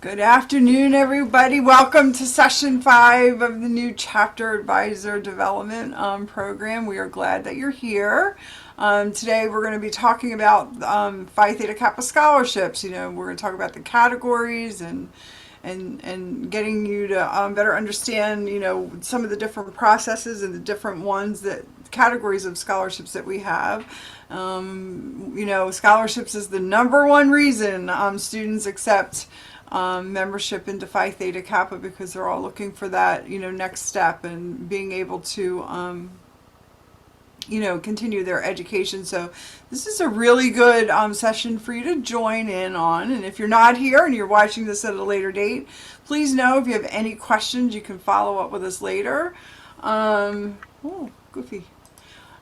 Good afternoon, everybody. Welcome to session 5 of the new chapter advisor development program. We are glad that you're here. Today, we're going to be talking about Phi Theta Kappa scholarships. We're going to talk about the categories and getting you to better understand, some of the different processes and the different categories of scholarships that we have. Scholarships is the number one reason students accept membership into Phi Theta Kappa, because they're all looking for that, next step and being able to, continue their education. So this is a really good session for you to join in on. And if you're not here and you're watching this at a later date, please know if you have any questions, you can follow up with us later. Goofy.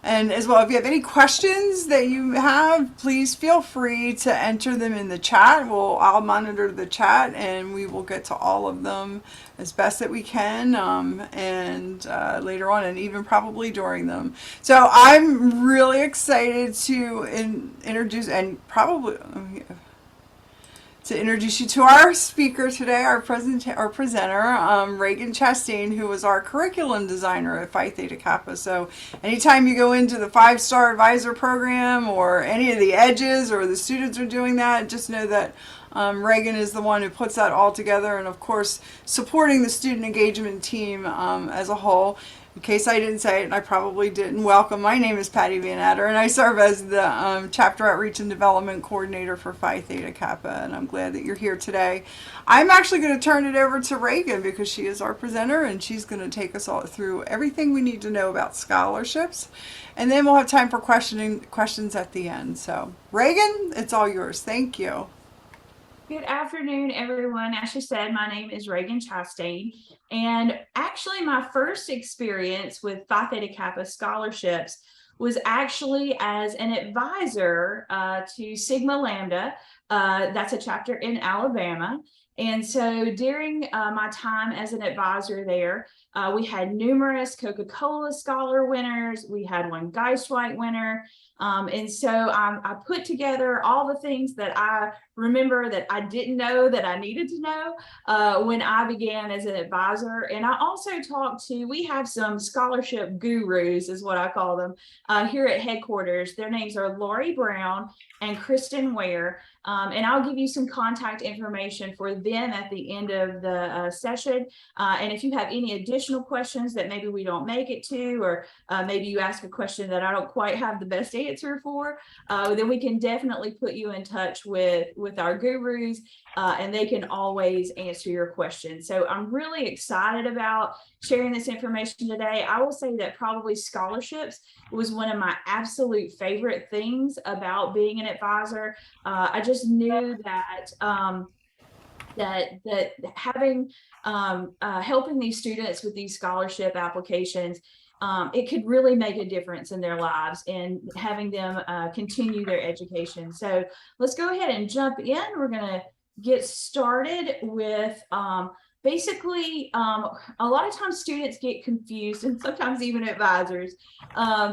And as well, if you have any questions that you have, please feel free to enter them in the chat. I'll monitor the chat and we will get to all of them as best that we can, and later on, and even probably during them. So I'm really excited to introduce and probably to introduce you to our speaker today, our presenter, Ragan Chastain, who was our curriculum designer at Phi Theta Kappa. So anytime you go into the 5-star advisor program or any of the edges or the students are doing that, just know that Ragan is the one who puts that all together, and of course supporting the student engagement team as a whole. In case I didn't say it, and I probably didn't, welcome. My name is Patty Van Adder, and I serve as the Chapter Outreach and Development Coordinator for Phi Theta Kappa, and I'm glad that you're here today. I'm actually going to turn it over to Ragan because she is our presenter, and she's going to take us all through everything we need to know about scholarships, and then we'll have time for questions at the end. So, Ragan, it's all yours. Thank you. Good afternoon, everyone. As she said, my name is Ragan Chastain, and actually my first experience with Phi Theta Kappa scholarships was actually as an advisor to Sigma Lambda. That's a chapter in Alabama. And so during my time as an advisor there, we had numerous Coca-Cola Scholar winners. We had one Geistwhite winner. And so I put together all the things that I remember that I didn't know that I needed to know when I began as an advisor. And I also we have some scholarship gurus, is what I call them, here at headquarters. Their names are Lori Brown and Kristen Ware. And I'll give you some contact information for them at the end of the session. And if you have any additional questions that maybe we don't make it to, or maybe you ask a question that I don't quite have the best answer for, then we can definitely put you in touch with our gurus, and they can always answer your questions. So I'm really excited about sharing this information today. I will say that probably scholarships was one of my absolute favorite things about being an advisor. I just knew that that having helping these students with these scholarship applications, it could really make a difference in their lives and having them continue their education. So let's go ahead and jump in. We're going to get started with basically, a lot of times students get confused, and sometimes even advisors,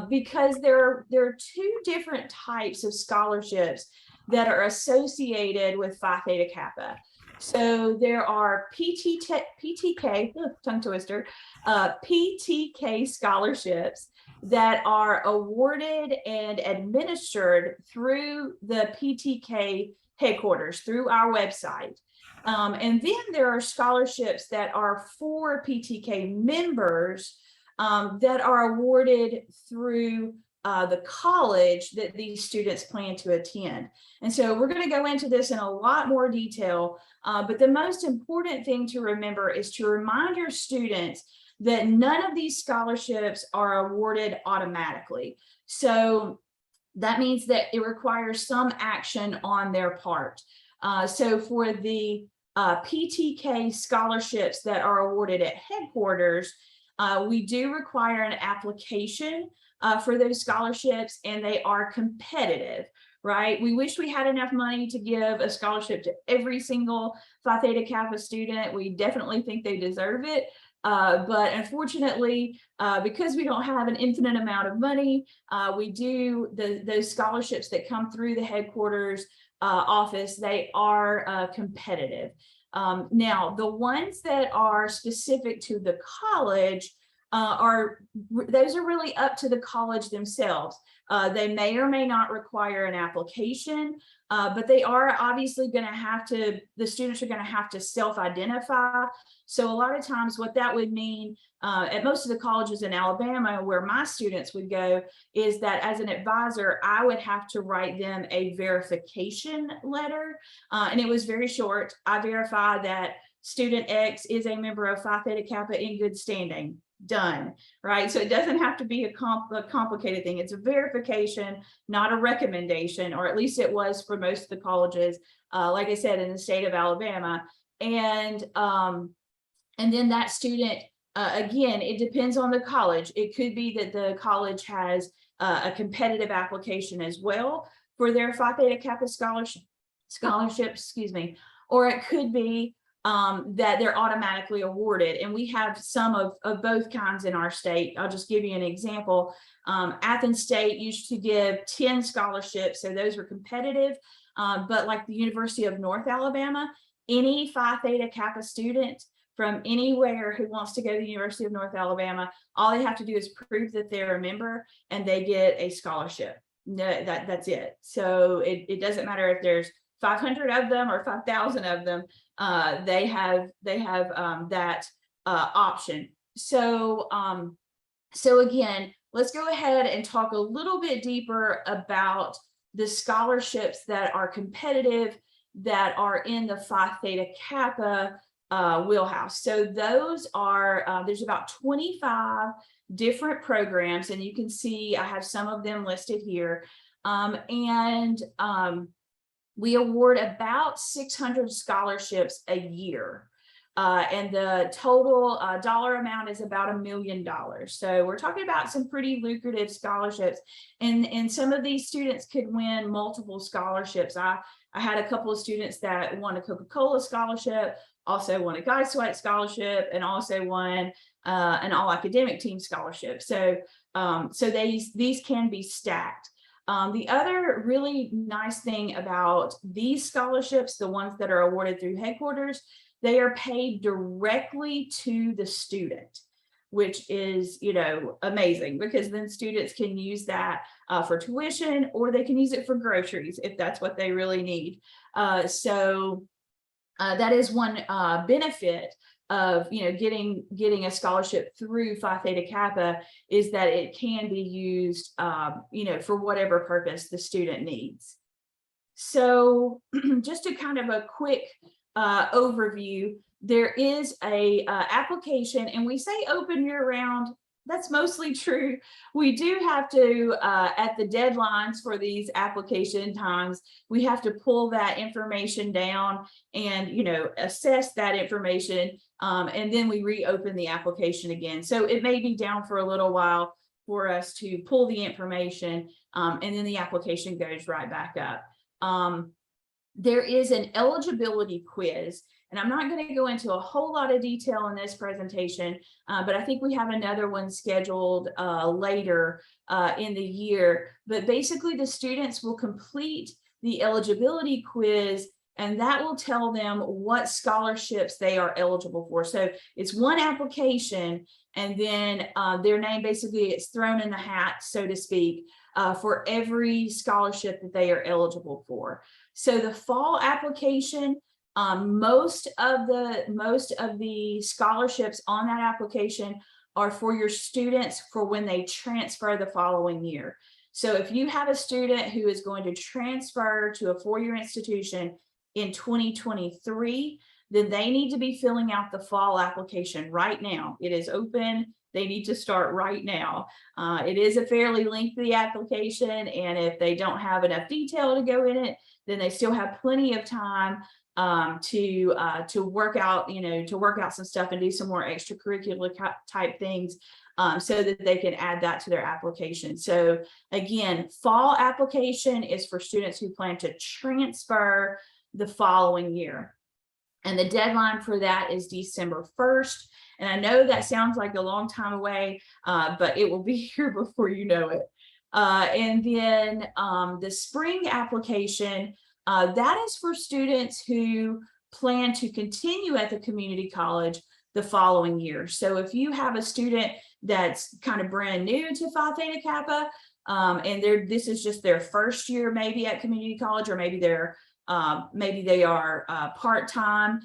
because there are two different types of scholarships that are associated with Phi Theta Kappa. So there are PTK, tongue twister, PTK scholarships that are awarded and administered through the PTK headquarters, through our website. And then there are scholarships that are for PTK members that are awarded through the college that these students plan to attend. And so we're going to go into this in a lot more detail, but the most important thing to remember is to remind your students that none of these scholarships are awarded automatically. So that means that it requires some action on their part. So for the PTK scholarships that are awarded at headquarters, we do require an application for those scholarships, and they are competitive, right? We wish we had enough money to give a scholarship to every single Phi Theta Kappa student. We definitely think they deserve it. But unfortunately, because we don't have an infinite amount of money, we do those scholarships that come through the headquarters office, they are competitive. Now, the ones that are specific to the college those are really up to the college themselves. They may or may not require an application, but they are obviously going to have to, the students are going to have to self-identify. So a lot of times what that would mean at most of the colleges in Alabama where my students would go is that as an advisor, I would have to write them a verification letter. And it was very short. I verify that student X is a member of Phi Theta Kappa in good standing. Done, right? So it doesn't have to be a complicated thing. It's a verification, not a recommendation, or at least it was for most of the colleges, like I said, in the state of Alabama. And then that student, again, it depends on the college. It could be that the college has a competitive application as well for their Phi Theta Kappa scholarship, excuse me, or it could be that they're automatically awarded. And we have some of both kinds in our state. I'll just give you an example. Athens State used to give 10 scholarships, so those were competitive. But like the University of North Alabama, any Phi Theta Kappa student from anywhere who wants to go to the University of North Alabama, all they have to do is prove that they're a member and they get a scholarship. No, that's it. So it doesn't matter if there's 500 of them or 5,000 of them, they have that option. So again, let's go ahead and talk a little bit deeper about the scholarships that are competitive, that are in the Phi Theta Kappa wheelhouse. So those are, there's about 25 different programs, and you can see I have some of them listed here. We award about 600 scholarships a year. And the total dollar amount is about $1 million. So we're talking about some pretty lucrative scholarships. And some of these students could win multiple scholarships. I had a couple of students that won a Coca-Cola scholarship, also won a Guy Sweat scholarship, and also won an all academic team scholarship. So these can be stacked. The other really nice thing about these scholarships, the ones that are awarded through headquarters, they are paid directly to the student, which is, amazing, because then students can use that for tuition, or they can use it for groceries if that's what they really need. So that is one benefit of getting a scholarship through Phi Theta Kappa, is that it can be used for whatever purpose the student needs. So just a kind of a quick overview, there is a application, and we say open year round. That's mostly true. We do have to, at the deadlines for these application times, we have to pull that information down and, assess that information. And then we reopen the application again. So it may be down for a little while for us to pull the information, and then the application goes right back up. There is an eligibility quiz, and I'm not going to go into a whole lot of detail in this presentation, but I think we have another one scheduled later in the year. But basically, the students will complete the eligibility quiz, and that will tell them what scholarships they are eligible for. So it's one application, and then their name basically gets thrown in the hat, so to speak, for every scholarship that they are eligible for. So the fall application, most of the scholarships on that application are for your students for when they transfer the following year. So if you have a student who is going to transfer to a four-year institution in 2023, then they need to be filling out the fall application right now. It is open. They need to start right now. It is a fairly lengthy application, and if they don't have enough detail to go in it, then they still have plenty of time to work out, some stuff and do some more extracurricular type things, so that they can add that to their application. So again, fall application is for students who plan to transfer the following year. And the deadline for that is December 1st. And I know that sounds like a long time away, but it will be here before you know it. And then the spring application, That is for students who plan to continue at the community college the following year. So if you have a student that's kind of brand new to Phi Theta Kappa, and this is just their first year maybe at community college, or maybe they are part-time,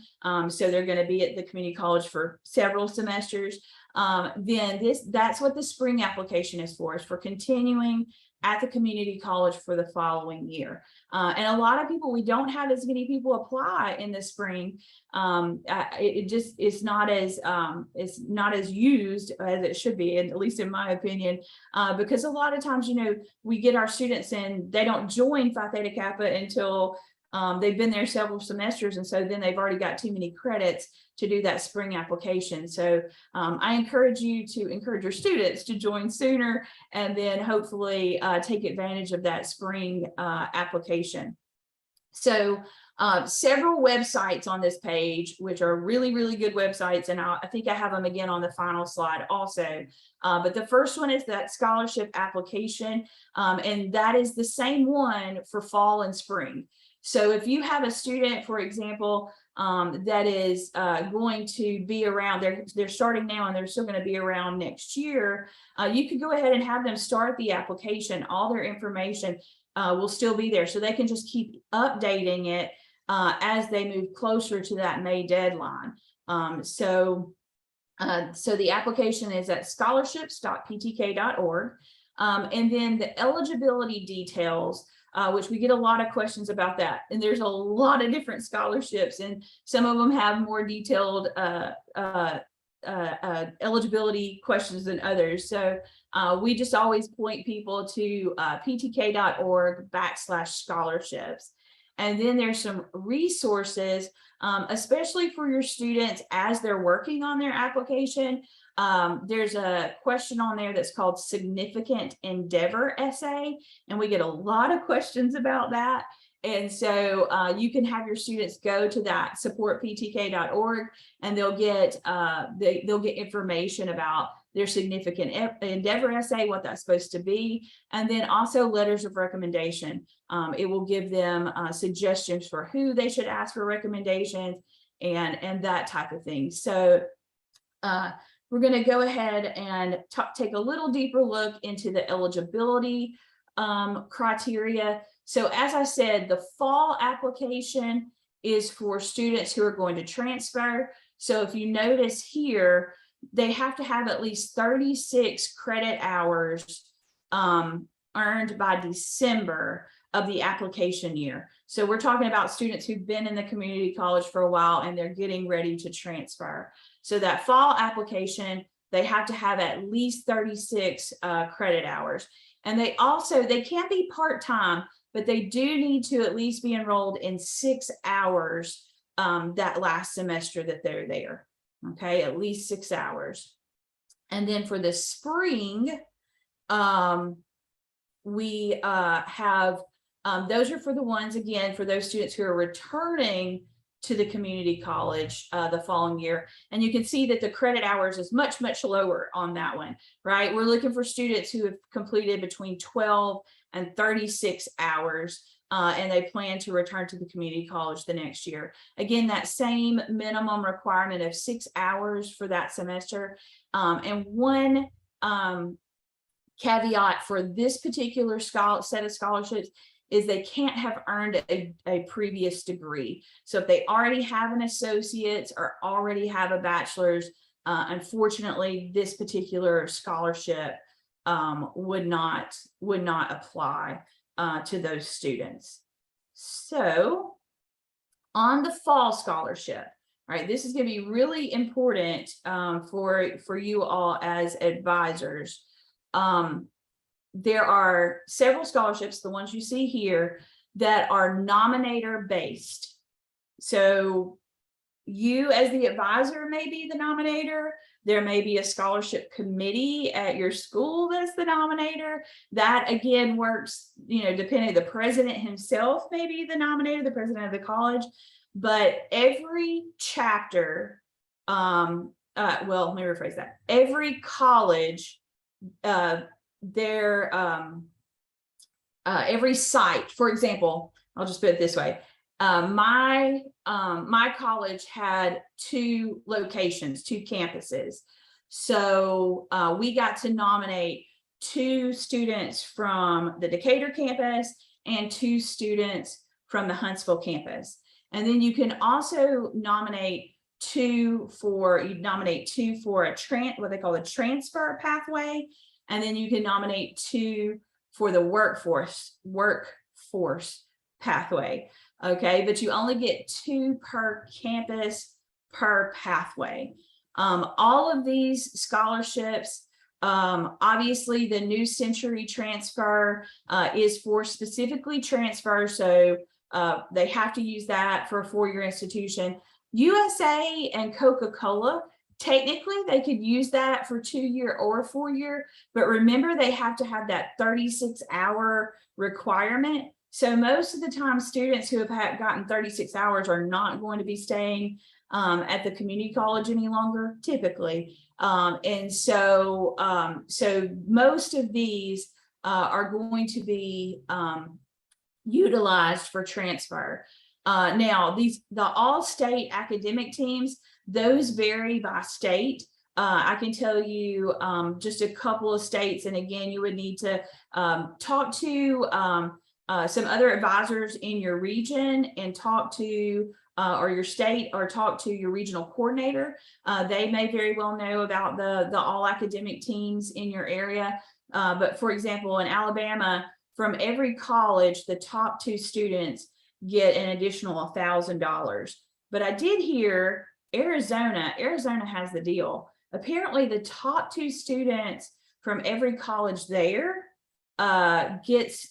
so they're going to be at the community college for several semesters, then that's what the spring application is for continuing at the community college for the following year. And a lot of people, we don't have as many people apply in the spring. It's not as used as it should be, and at least in my opinion, because a lot of times, we get our students and they don't join Phi Theta Kappa until they've been there several semesters, and so then they've already got too many credits to do that spring application. So I encourage you to encourage your students to join sooner, and then hopefully take advantage of that spring application. So several websites on this page, which are really, really good websites, and I think I have them again on the final slide also. But the first one is that scholarship application, and that is the same one for fall and spring. So if you have a student, for example, that is going to be around, they're starting now and they're still going to be around next year, you could go ahead and have them start the application. All their information will still be there, so they can just keep updating it as they move closer to that May deadline. So the application is at scholarships.ptk.org. And then the eligibility details, which we get a lot of questions about that. And there's a lot of different scholarships, and some of them have more detailed eligibility questions than others. So we just always point people to ptk.org/scholarships. And then there's some resources, especially for your students as they're working on their application. There's a question on there that's called significant endeavor essay, and we get a lot of questions about that. And so you can have your students go to that supportptk.org, and they'll get information about their significant endeavor essay, what that's supposed to be, and then also letters of recommendation. It will give them suggestions for who they should ask for recommendations and that type of thing. So we're going to go ahead and take a little deeper look into the eligibility criteria. So as I said, the fall application is for students who are going to transfer. So if you notice here, they have to have at least 36 credit hours earned by December of the application year. So we're talking about students who've been in the community college for a while and they're getting ready to transfer. So that fall application, they have to have at least 36 credit hours. And they can't be part-time, but they do need to at least be enrolled in 6 hours that last semester that they're there. Okay, at least 6 hours. And then for the spring, we have, those are for the ones, again, for those students who are returning to the community college the following year. And you can see that the credit hours is much, much lower on that one, right? We're looking for students who have completed between 12 and 36 hours, and they plan to return to the community college the next year. Again, that same minimum requirement of 6 hours for that semester. And one caveat for this particular set of scholarships is they can't have earned a previous degree. So if they already have an associate's or already have a bachelor's, unfortunately, this particular scholarship would not apply to those students. So on the fall scholarship, right, this is going to be really important for you all as advisors. There are several scholarships, the ones you see here, that are nominator based. So you as the advisor may be the nominator. There may be a scholarship committee at your school that's the nominator. That again works, depending, the president himself may be the nominator, the president of the college, but every chapter, well, let me rephrase that. Every college, every site, for example, I'll just put it this way. My college had 2 locations, 2 campuses. So we got to nominate 2 students from the Decatur campus and 2 students from the Huntsville campus. And then you can also nominate 2 for a what they call a transfer pathway. And then you can nominate 2 for the workforce pathway. Okay, but you only get 2 per campus per pathway. All of these scholarships, obviously the New Century transfer is for specifically transfer, so they have to use that for a 4-year institution. USA and Coca-Cola, technically they could use that for 2-year or 4-year, but remember they have to have that 36-hour requirement. So most of the time students who have gotten 36 hours are not going to be staying at the community college any longer, typically. And so most of these are going to be utilized for transfer. Now, the all-state academic teams, those vary by state. I can tell you just a couple of states, and again, you would need to talk to some other advisors in your region and talk to or your state, or talk to your regional coordinator. They may very well know about the all academic teams in your area. But for example, in Alabama, from every college, the top 2 students get an additional $1,000. But I did hear Arizona has the deal. Apparently the top 2 students from every college there gets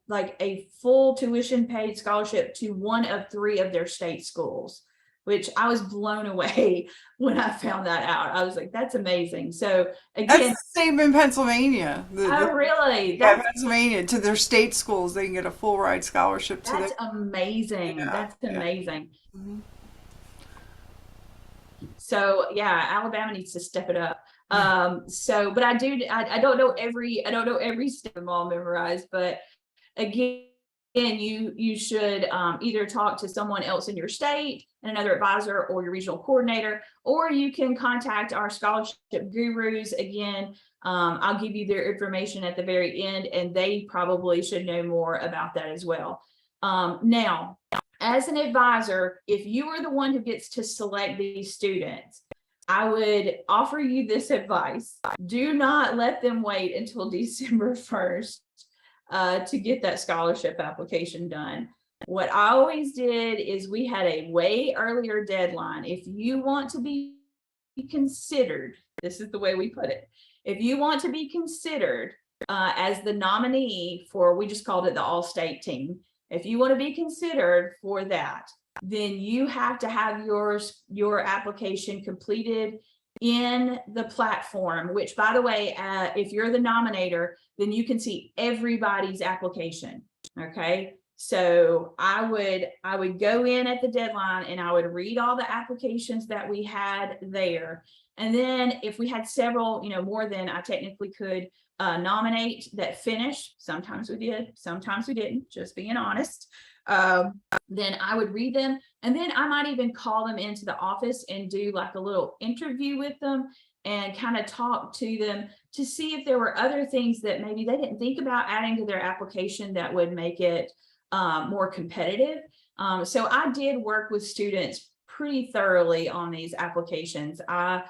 like a full tuition paid scholarship to one of 3 of their state schools, which I was blown away when I found that out. I was like, that's amazing. So again, that's the same in Pennsylvania. Oh, really? Yeah, Pennsylvania, to their state schools, they can get a full ride scholarship to That's their. amazing. Yeah, That's yeah. amazing. Mhm. So yeah, Alabama needs to step it up. But I don't know every step of them all memorized, but again, you should either talk to someone else in your state and another advisor, or your regional coordinator, or you can contact our scholarship gurus. Again, I'll give you their information at the very end, and they probably should know more about that as well. Now, as an advisor, if you are the one who gets to select these students, I would offer you this advice. Do not let them wait until December 1st to get that scholarship application done. What I always did is we had a way earlier deadline. If you want to be considered, this is the way we put it. If you want to be considered as the nominee for, we just called it the all-state team. If you want to be considered for that, then you have to have your application completed in the platform, which, by the way, if you're the nominator, then you can see everybody's application. Okay, so I would go in at the deadline and I would read all the applications that we had there, and then if we had several, more than I technically could nominate that finished, sometimes we did, sometimes we didn't, just being honest, then I would read them, and then I might even call them into the office and do like a little interview with them and kind of talk to them to see if there were other things that maybe they didn't think about adding to their application that would make it more competitive. So I did work with students pretty thoroughly on these applications. I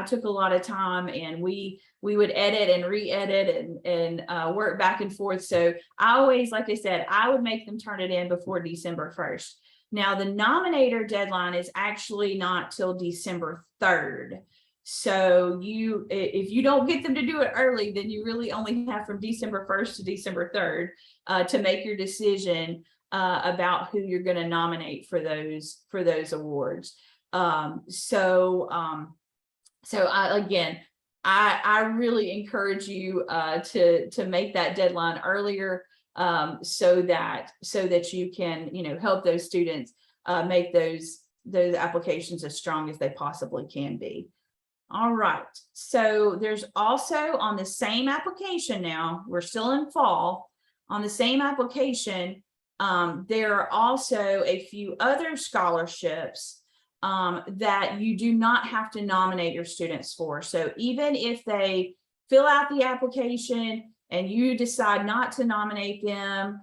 took a lot of time, and we would edit and re-edit and work back and forth. So I always, like I said, I would make them turn it in before December 1st. Now the nominator deadline is actually not till December 3rd. So if you don't get them to do it early, then you really only have from December 1st to December 3rd to make your decision about who you're going to nominate for those awards. So I really encourage you to make that deadline earlier, so that you can help those students make those applications as strong as they possibly can be. All right, so there's also on the same application, now we're still in fall, on the same application, There are also a few other scholarships that you do not have to nominate your students for. So even if they fill out the application and you decide not to nominate them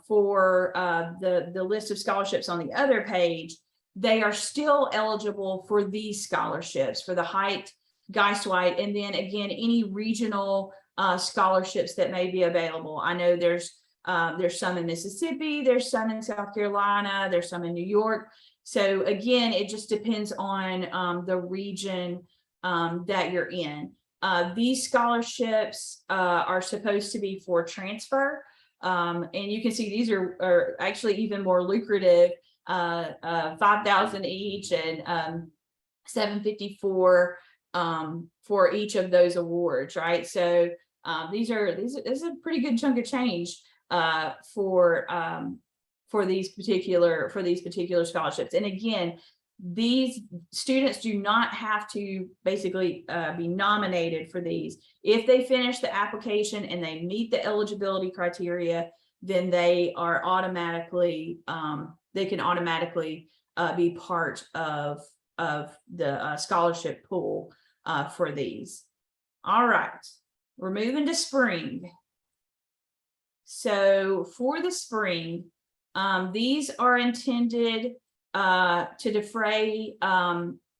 for the list of scholarships on the other page, they are still eligible for these scholarships, for the Height, Geistweit, and then again, any regional scholarships that may be available. I know there's some in Mississippi, there's some in South Carolina, there's some in New York. So again, it just depends on the region that you're in. These scholarships are supposed to be for transfer. And you can see these are actually even more lucrative, 5,000 each and 754 for each of those awards, right? So this is a pretty good chunk of change for these particular scholarships. And again, these students do not have to basically be nominated for these. If they finish the application and they meet the eligibility criteria, then they are automatically they can automatically be part of the scholarship pool for these. All right, we're moving to spring. So for the spring, these are intended to defray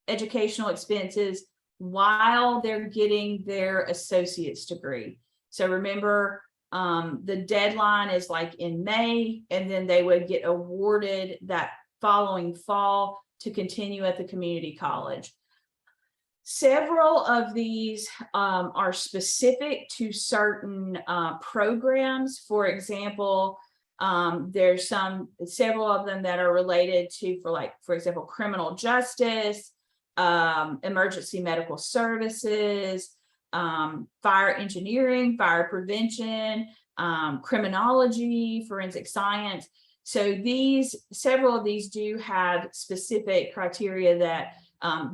educational expenses while they're getting their associate's degree. So remember, the deadline is like in May, and then they would get awarded that following fall to continue at the community college. Several of these are specific to certain programs. For example, there's several of them that are related to, for example, criminal justice, emergency medical services, fire engineering, fire prevention, criminology, forensic science. So several of these do have specific criteria that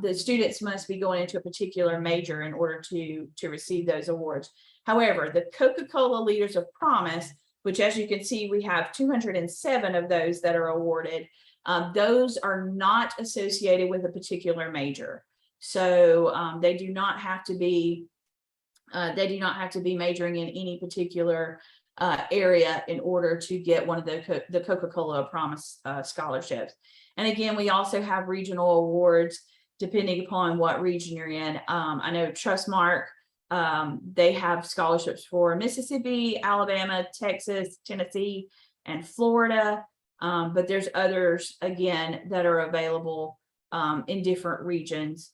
the students must be going into a particular major in order to receive those awards. However, the Coca-Cola Leaders of Promise, which, as you can see, we have 207 of those that are awarded, those are not associated with a particular major. So they do not have to be majoring in any particular area in order to get one of the Coca-Cola Promise scholarships. And again, we also have regional awards depending upon what region you're in. I know Trustmark, they have scholarships for Mississippi, Alabama, Texas, Tennessee, and Florida. But there's others, again, that are available in different regions,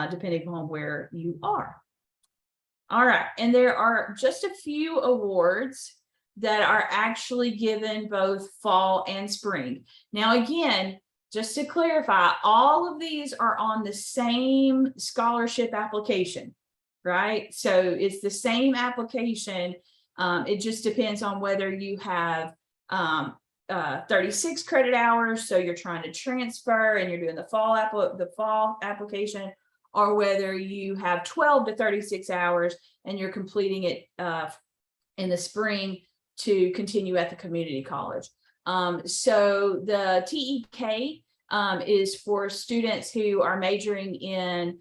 depending upon where you are. All right, and there are just a few awards that are actually given both fall and spring. Now, again, just to clarify, all of these are on the same scholarship application, right? So it's the same application. It just depends on whether you have 36 credit hours, so you're trying to transfer and you're doing the fall application, or whether you have 12 to 36 hours and you're completing it in the spring to continue at the community college. So the TEK is for students who are majoring in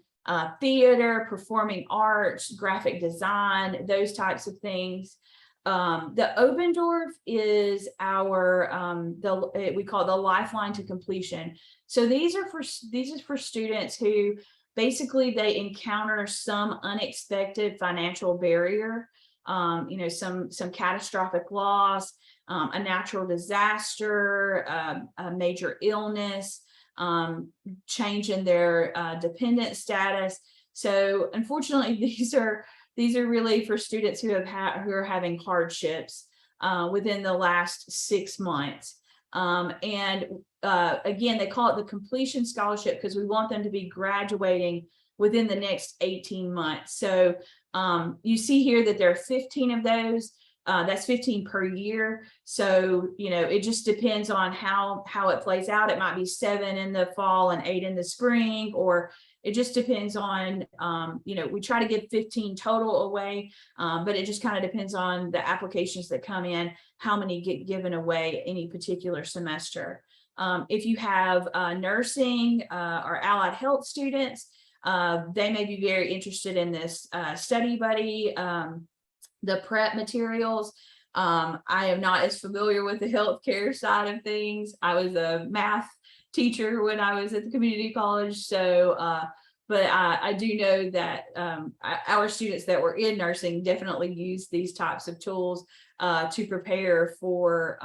theater, performing arts, graphic design, those types of things. The Obendorf is our we call it the Lifeline to Completion. So these are for students who basically they encounter some unexpected financial barrier, some catastrophic loss, a natural disaster, a major illness, change in their dependent status. So unfortunately, these are really for students who are having hardships within the last 6 months. And again, they call it the completion scholarship because we want them to be graduating within the next 18 months. So you see here that there are 15 of those. That's 15 per year. So, you know, it just depends on how it plays out. It might be 7 in the fall and 8 in the spring, or it just depends on, you know, we try to give 15 total away, but it just kind of depends on the applications that come in, how many get given away any particular semester. If you have nursing or allied health students, they may be very interested in this study buddy, the prep materials. I am not as familiar with the healthcare side of things. I was a math teacher when I was at the community college. So, but I do know that our students that were in nursing definitely use these types of tools to prepare for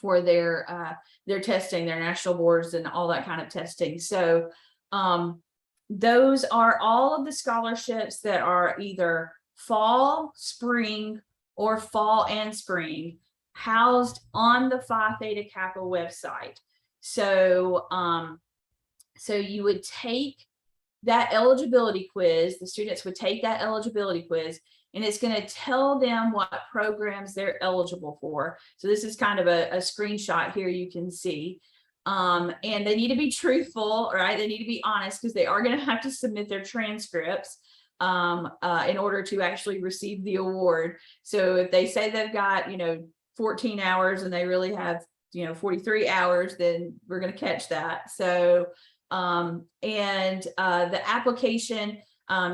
their testing, their national boards and all that kind of testing. So those are all of the scholarships that are either fall, spring, or fall and spring housed on the Phi Theta Kappa website. So, so you would take that eligibility quiz, the students would take that eligibility quiz, and it's going to tell them what programs they're eligible for. So this is kind of a screenshot here you can see. And they need to be truthful, right? They need to be honest, because they are going to have to submit their transcripts in order to actually receive the award. So if they say they've got, you know, 14 hours and they really have, you know, 43 hours, then we're going to catch that. So, the application,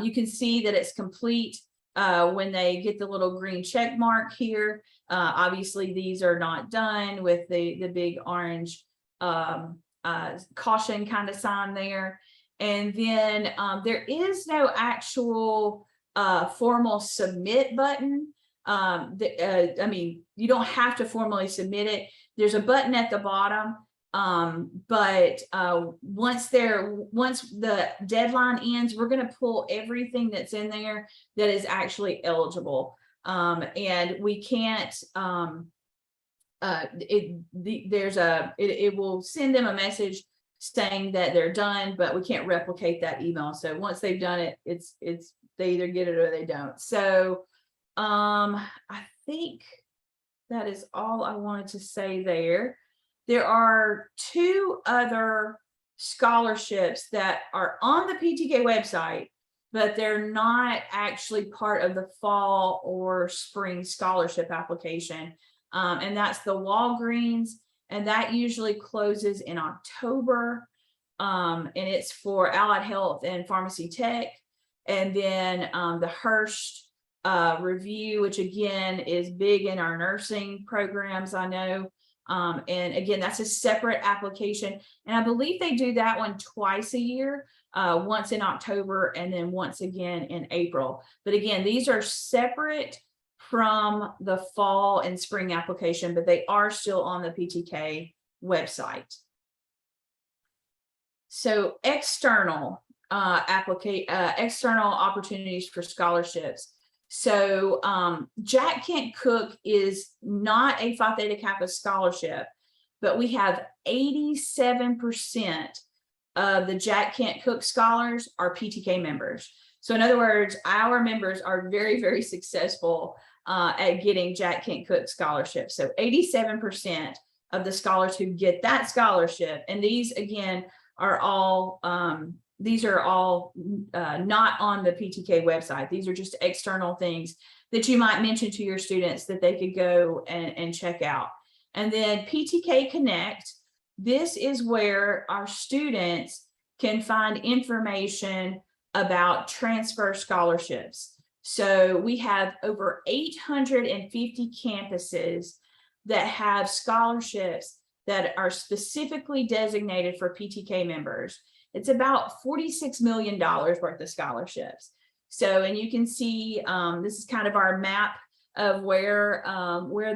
you can see that it's complete when they get the little green check mark here. Obviously, these are not done with the big orange caution kind of sign there. And then there is no actual formal submit button. I mean, you don't have to formally submit it. There's a button at the bottom, but once the deadline ends, we're going to pull everything that's in there that is actually eligible, and we can't. It will send them a message saying that they're done, but we can't replicate that email. So once they've done it, it's they either get it or they don't. So I think that is all I wanted to say there. There are 2 other scholarships that are on the PTK website, but they're not actually part of the fall or spring scholarship application. And that's the Walgreens, and that usually closes in October. And it's for allied health and pharmacy tech. And then the Hearst review, which again is big in our nursing programs, I know. And again, that's a separate application. And I believe they do that one twice a year, once in October and then once again in April. But again, these are separate from the fall and spring application, but they are still on the PTK website. So external external opportunities for scholarships. So Jack Kent Cook is not a Phi Theta Kappa scholarship, but we have 87% of the Jack Kent Cook scholars are PTK members. So in other words, our members are very, very successful at getting Jack Kent Cook scholarships. So 87% of the scholars who get that scholarship, and these again are all not on the PTK website. These are just external things that you might mention to your students that they could go and check out. And then PTK Connect, this is where our students can find information about transfer scholarships. So we have over 850 campuses that have scholarships that are specifically designated for PTK members. It's about $46 million worth of scholarships. So, and you can see, this is kind of our map of where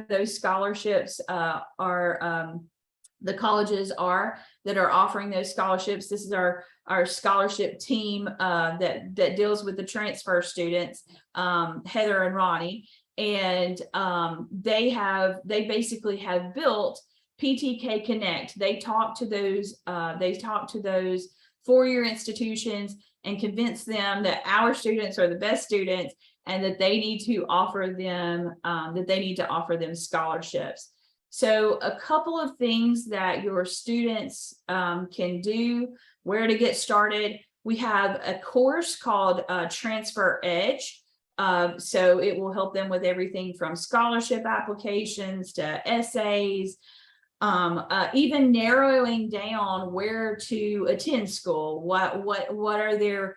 those scholarships are, the colleges are that are offering those scholarships. This is our scholarship team that deals with the transfer students, Heather and Ronnie, and they basically have built PTK Connect. They talk to those four-year institutions and convince them that our students are the best students and that they need to offer them scholarships. So a couple of things that your students can do, where to get started. We have a course called Transfer Edge. So it will help them with everything from scholarship applications to essays, even narrowing down where to attend school. What are their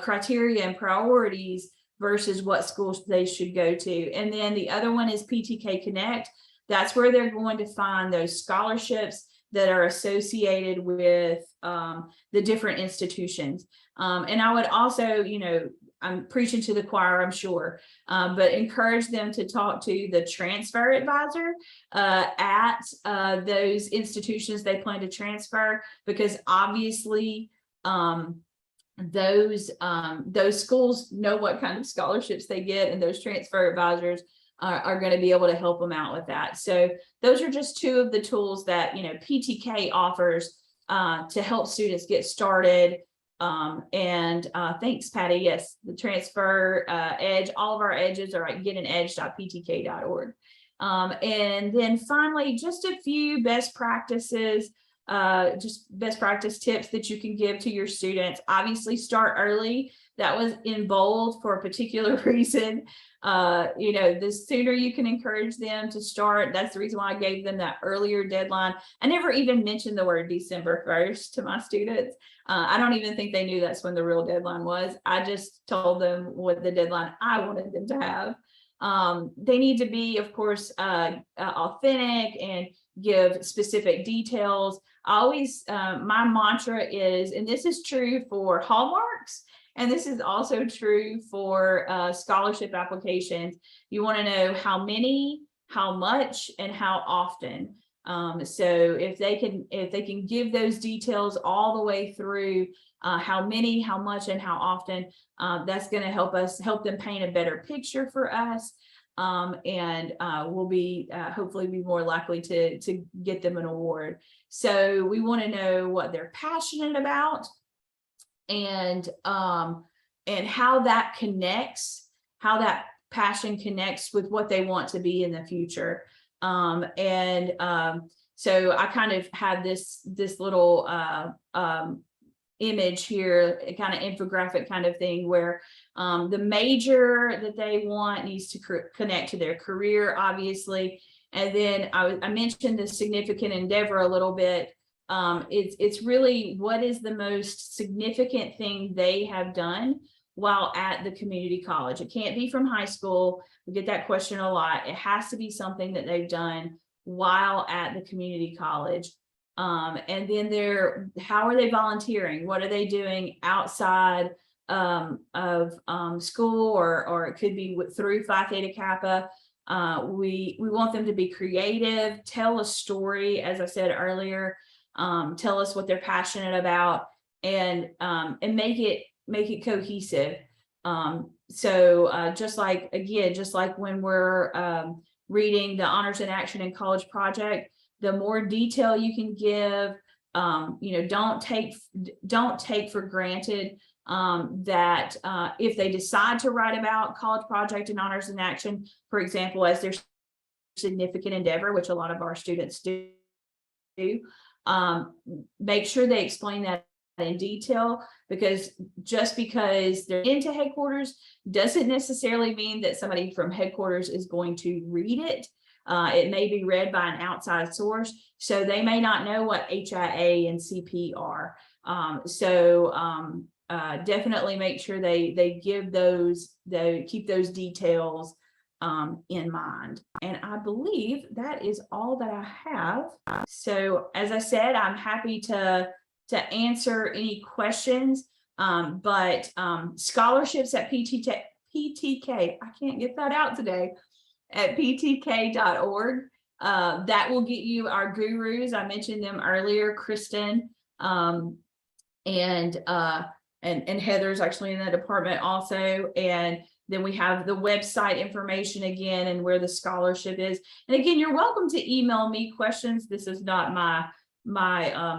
criteria and priorities versus what schools they should go to. And then the other one is PTK Connect. That's where they're going to find those scholarships that are associated with the different institutions. And I would also, I'm preaching to the choir, I'm sure, but encourage them to talk to the transfer advisor at those institutions they plan to transfer, because obviously those schools know what kind of scholarships they get, and those transfer advisors are going to be able to help them out with that. So those are just two of the tools that PTK offers to help students get started. Thanks, Patty. Yes, the Transfer Edge, all of our edges are at getanedge.ptk.org. And then finally, just a few best practices, just best practice tips that you can give to your students. Obviously, start early. That was in bold for a particular reason. The sooner you can encourage them to start, that's the reason why I gave them that earlier deadline. I never even mentioned the word December 1st to my students. I don't even think they knew that's when the real deadline was. I just told them what the deadline I wanted them to have. They need to be, of course, authentic and give specific details. I always, my mantra is, and this is true for hallmarks, and this is also true for scholarship applications. You want to know how many, how much, and how often. So if they can give those details all the way through how many, how much, and how often, that's going to help them paint a better picture for us. And we'll be hopefully be more likely to get them an award. So we want to know what they're passionate about, and how that connects, how that passion connects with what they want to be in the future. So I kind of have this little image here, a kind of infographic kind of thing, where the major that they want needs to connect to their career, obviously. And then I mentioned the significant endeavor a little bit. It's really, what is the most significant thing they have done while at the community college? It can't be from high school. We get that question a lot. It has to be something that they've done while at the community college. And then how are they volunteering? What are they doing outside of school, or it could be through Phi Theta Kappa? We want them to be creative, tell a story, as I said earlier, tell us what they're passionate about, and make it cohesive. So just like when we're reading the Honors in Action in College project, the more detail you can give, don't take for granted that if they decide to write about College project and Honors in Action, for example, as their significant endeavor, which a lot of our students do, make sure they explain that in detail, because just because they're into headquarters doesn't necessarily mean that somebody from headquarters is going to read it. It may be read by an outside source, so they may not know what HIA and CP are. Definitely make sure they give keep those details in mind. And I believe that is all that I have. So as I said, I'm happy to answer any questions, but scholarships at PTK, I can't get that out today, at ptk.org. That will get you our gurus. I mentioned them earlier, Kristen, and Heather's actually in that department also. And then we have the website information again, and where the scholarship is. And again, you're welcome to email me questions. This is not my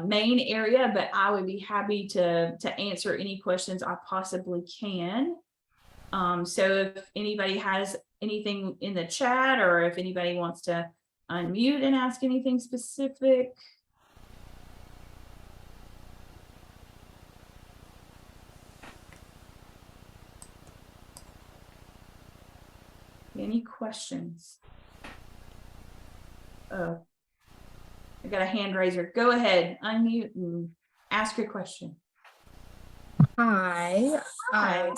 main area, but I would be happy to answer any questions I possibly can. So if anybody has anything in the chat, or if anybody wants to unmute and ask anything specific. Any questions? Oh, I got a hand raiser. Go ahead, unmute and ask your question. Hi. Hi.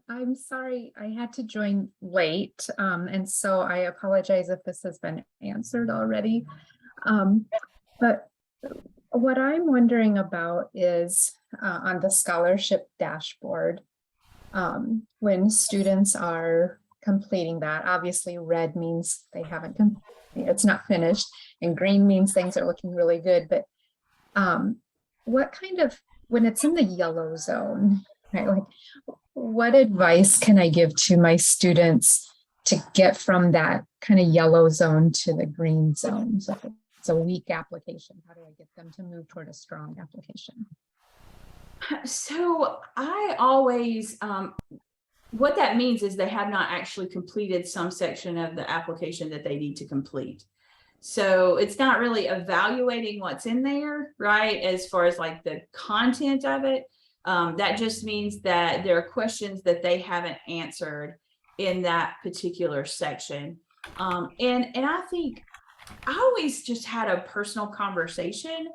I'm sorry I had to join late, and so I apologize if this has been answered already. But what I'm wondering about is on the scholarship dashboard, when students are completing that, obviously red means they haven't it's not finished, and green means things are looking really good. But what kind of, when it's in the yellow zone, right? Like, what advice can I give to my students to get from that kind of yellow zone to the green zone? So if it's a weak application, how do I get them to move toward a strong application? So I always, what that means is they have not actually completed some section of the application that they need to complete. So it's not really evaluating what's in there, right? As far as like the content of it, that just means that there are questions that they haven't answered in that particular section. And I think I always just had a personal conversation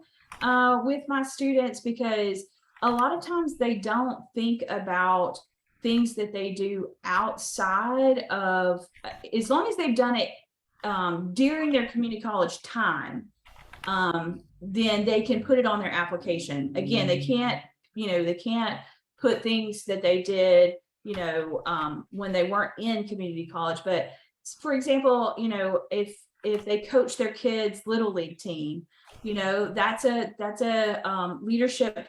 with my students, because a lot of times they don't think about things that they do outside of, as long as they've done it during their community college time, then they can put it on their application. Again, they can't, they can't put things that they did, when they weren't in community college. But for example, if they coach their kids' little league team, that's a leadership,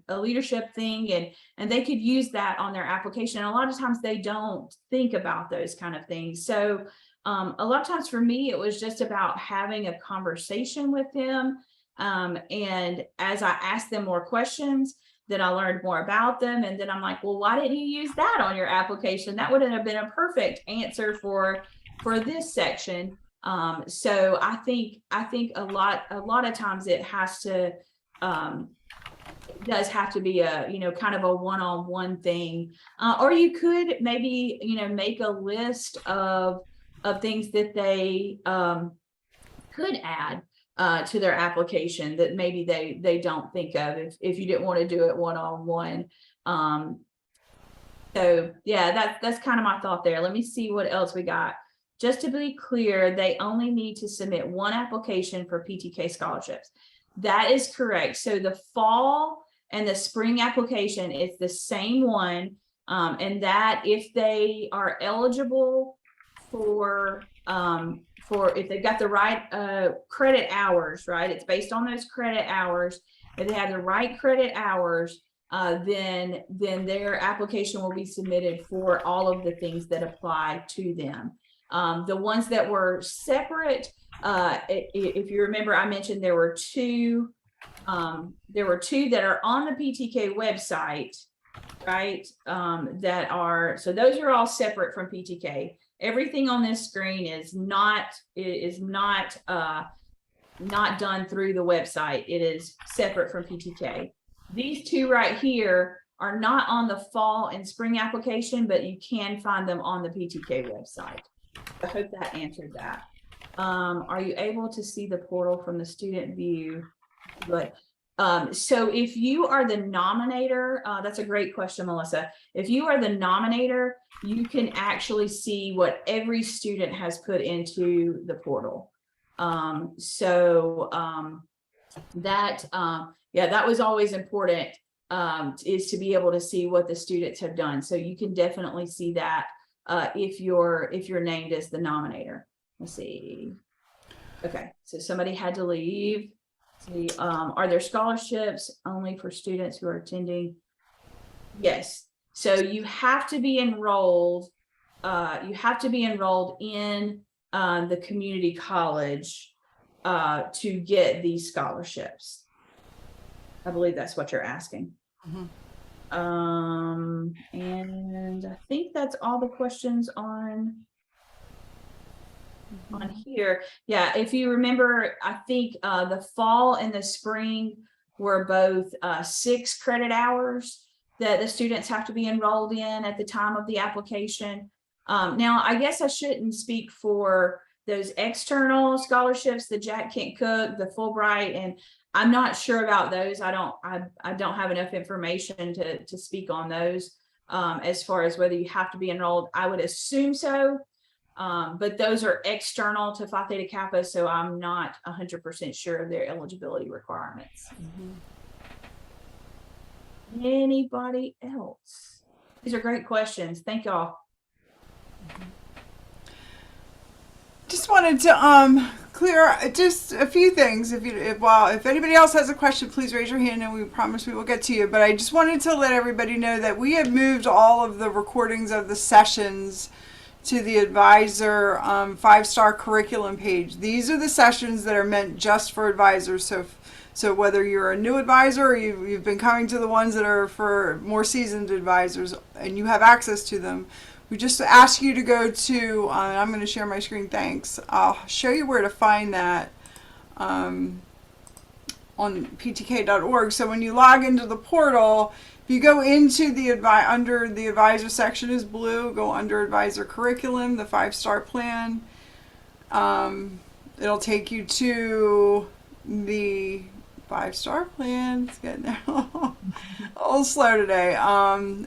a leadership thing, and they could use that on their application. And a lot of times they don't think about those kind of things. So a lot of times for me, it was just about having a conversation with them. And as I asked them more questions, then I learned more about them. And then I'm like, well, why didn't you use that on your application? That would have been a perfect answer for this section. So I think a lot of times it has to, it does have to be a, kind of a one-on-one thing. Or you could maybe, make a list of things that they could add to their application that maybe they don't think of if you didn't want to do it one-on-one. So yeah, that's kind of my thought there. Let me see what else we got. Just to be clear, they only need to submit one application for PTK scholarships. That is correct. So the fall and the spring application is the same one. And that if they are eligible for if they've got the right credit hours, right? It's based on those credit hours. If they have the right credit hours, then their application will be submitted for all of the things that apply to them. The ones that were separate, if you remember, I mentioned there were two that are on the PTK website, right? So those are all separate from PTK. Everything on this screen is not done through the website. It is separate from PTK. These two right here are not on the fall and spring application, but you can find them on the PTK website. I hope that answered that. Are you able to see the portal from the student view? But so if you are the nominator, that's a great question, Melissa. If you are the nominator, you can actually see what every student has put into the portal. That was always important, is to be able to see what the students have done. So you can definitely see that if you're named as the nominator. Let's see. Okay, so somebody had to leave. See, are there scholarships only for students who are attending? Yes. So you have to be enrolled. You have to be enrolled in the community college to get these scholarships. I believe that's what you're asking. Mm-hmm. And I think that's all the questions on here. Yeah, if you remember, I think the fall and the spring were both 6 credit hours that the students have to be enrolled in at the time of the application. Now, I guess I shouldn't speak for those external scholarships, the Jack Kent Cook, the Fulbright, and I'm not sure about those. I don't have enough information to speak on those as far as whether you have to be enrolled. I would assume so. But those are external to Phi Theta Kappa, so I'm not 100% sure of their eligibility requirements. Anybody else? These are great questions. Thank y'all. Just wanted to clear just a few things. If anybody else has a question, please raise your hand and we promise we will get to you. But I just wanted to let everybody know that we have moved all of the recordings of the sessions to the advisor 5-star curriculum page. These are the sessions that are meant just for advisors. So whether you're a new advisor or you've been coming to the ones that are for more seasoned advisors and you have access to them, we just ask you to go to, I'm going to share my screen, thanks. I'll show you where to find that on ptk.org. So when you log into the portal, if you go into the under the advisor section is blue, go under advisor curriculum, the 5-star plan. It'll take you to the 5-star plan. It's getting there. A little slow today.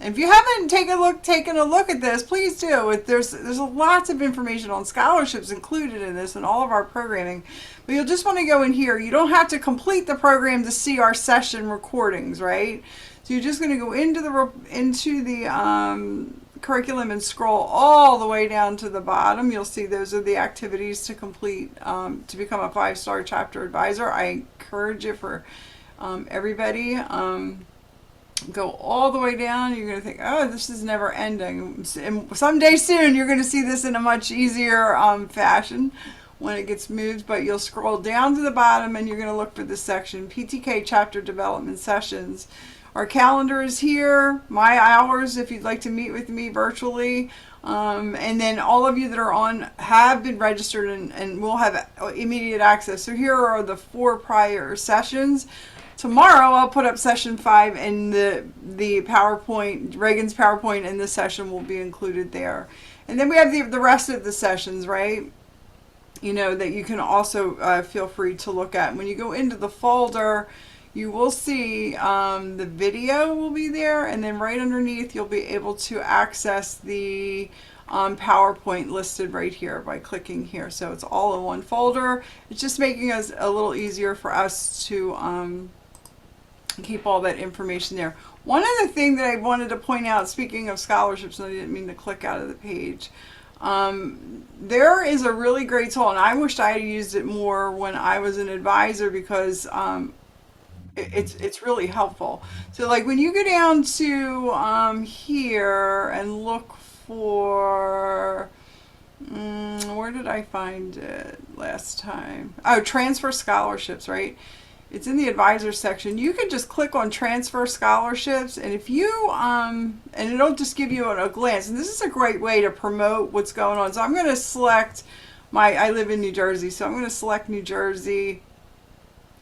If you haven't taken a look at this, please do. There's lots of information on scholarships included in this and all of our programming. But you'll just want to go in here. You don't have to complete the program to see our session recordings, right? So you're just going to go into the curriculum and scroll all the way down to the bottom. You'll see those are the activities to complete to become a 5-star chapter advisor. I encourage it for everybody. Go all the way down. You're going to think, oh, this is never ending. And someday soon you're going to see this in a much easier fashion when it gets moved. But you'll scroll down to the bottom and you're going to look for this section, PTK Chapter Development Sessions. Our calendar is here, my hours if you'd like to meet with me virtually. And then all of you that are on have been registered and will have immediate access. So here are the 4 prior sessions. Tomorrow I'll put up session 5 and the PowerPoint, Ragan's PowerPoint, and this session will be included there. And then we have the rest of the sessions, right? You know, that you can also feel free to look at. When you go into the folder, you will see the video will be there, and then right underneath you'll be able to access the PowerPoint listed right here by clicking here. So it's all in one folder. It's just making us a little easier for us to keep all that information there. One other thing that I wanted to point out, speaking of scholarships, and I didn't mean to click out of the page, there is a really great tool, and I wished I had used it more when I was an advisor because it's really helpful. So like when you go down to here and look for where did I find it last time? Oh, transfer scholarships, right? It's in the advisor section. You can just click on transfer scholarships, and if you and it'll just give you a glance. And this is a great way to promote what's going on. So I'm going to select I live in New Jersey, so I'm going to select New Jersey,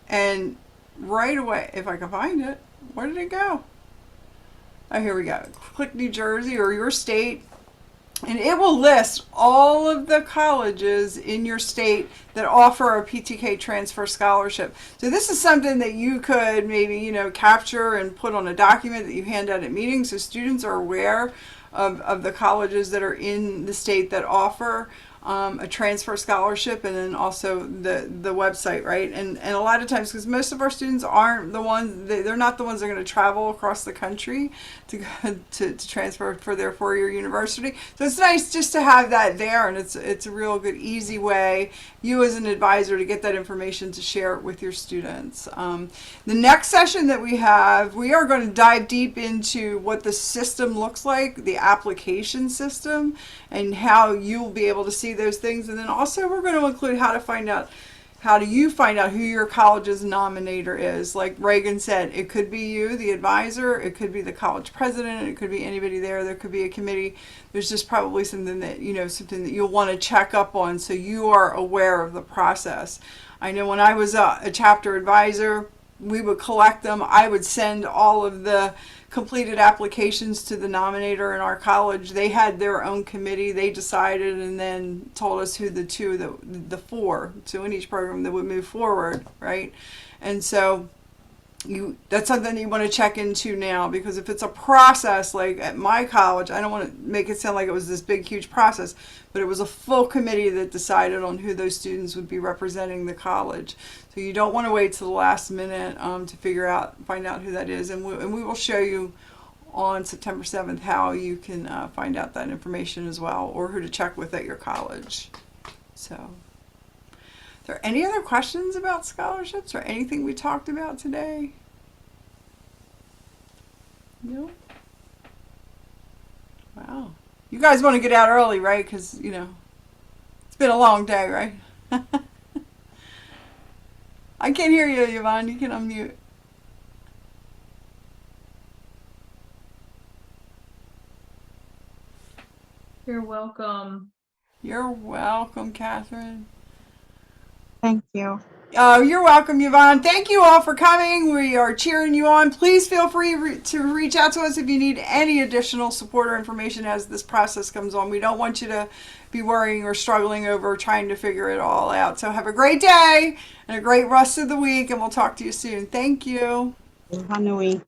and right away, if I can find it, where did it go? Oh, here we go. Click New Jersey or your state, and it will list all of the colleges in your state that offer a PTK transfer scholarship. So this is something that you could maybe, capture and put on a document that you hand out at meetings so students are aware of the colleges that are in the state that offer a transfer scholarship, and then also the website, right? And a lot of times, because most of our students aren't the ones, they're not the ones that are going to travel across the country to transfer for their 4-year university. So it's nice just to have that there, and it's a real good, easy way, you as an advisor, to get that information to share it with your students. The next session that we are going to dive deep into what the system looks like, the application system, and how you'll be able to see those things. And then also we're going to include how to find out how do you find out who your college's nominator is? Like Reagan said, it could be you, the advisor, it could be the college president, it could be anybody there, there could be a committee. There's just probably something that, something that you'll want to check up on so you are aware of the process. I know when I was a chapter advisor, we would collect them. I would send all of the completed applications to the nominator in our college. They had their own committee. They decided and then told us who the four, so in each program that would move forward, right? And so that's something you want to check into now, because if it's a process like at my college, I don't want to make it sound like it was this big huge process, but it was a full committee that decided on who those students would be representing the college. So you don't want to wait till the last minute to find out who that is, and we will show you on September 7th how you can find out that information as well, or who to check with at your college. So are there any other questions about scholarships or anything we talked about today? No? Wow. You guys want to get out early, right? Because, it's been a long day, right? I can't hear you, Yvonne. You can unmute. You're welcome. You're welcome, Catherine. Thank you. Oh, you're welcome, Yvonne. Thank you all for coming. We are cheering you on. Please feel free to reach out to us if you need any additional support or information as this process comes on. We don't want you to be worrying or struggling over trying to figure it all out. So have a great day and a great rest of the week, and we'll talk to you soon. Thank you. Hanui.